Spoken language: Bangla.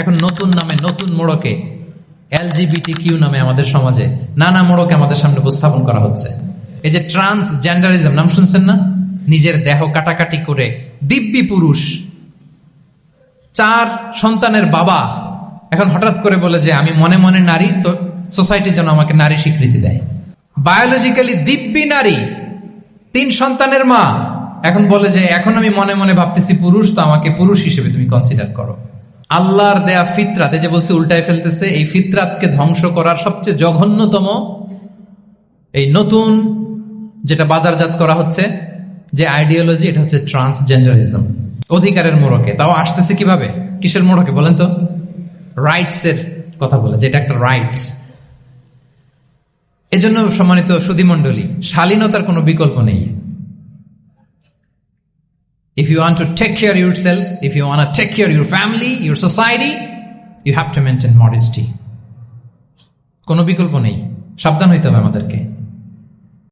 এখন নতুন নামে নতুন মোড়কে LGBT নামে আমাদের সমাজে নানা মোড়কে আমাদের সামনে উপস্থাপন করা হচ্ছে। এই যে ট্রান্সজেন্ডারিজম নাম শুনছেন না? নিজের দেহ কাটাকাটি করে দিব্যি পুরুষ, 4 সন্তানের বাবা এখন হঠাৎ করে বলে যে আমি মনে মনে নারী, তো সোসাইটি যেন আমাকে নারী স্বীকৃতি দেয়। বায়োলজিক্যালি দিব্যি নারী, 3 সন্তানের মা এখন বলে যে এখন আমি মনে মনে ভাবতেছি পুরুষ, তো আমাকে পুরুষ হিসেবে তুমি কনসিডার করো। আল্লাহর দেয়া ফিতরাত, এই যে বলছে উল্টায় ফেলতেছে, এই ফিতরাতকে ধ্বংস করার সবচেয়ে জঘন্যতম এই নতুন যেটা বাজারজাত করা হচ্ছে যে আইডিওলজি, এটা হচ্ছে ট্রান্সজেন্ডারিজম। অধিকারের মোড়কে, তাও আসতেছে কিভাবে, কিসের মোড়কে বলেন তো? রাইটস এর কথা বলে, যেটা একটা রাইটস। এজন্য সম্মানিত সুধীমণ্ডলী, শালীনতার কোনো বিকল্প নেই। If you want to take care of yourself, if you want to take care of your family, your society, you have to maintain modesty. কোনো বিকল্প নেই, সাবধান হইতে হবে আমাদেরকে।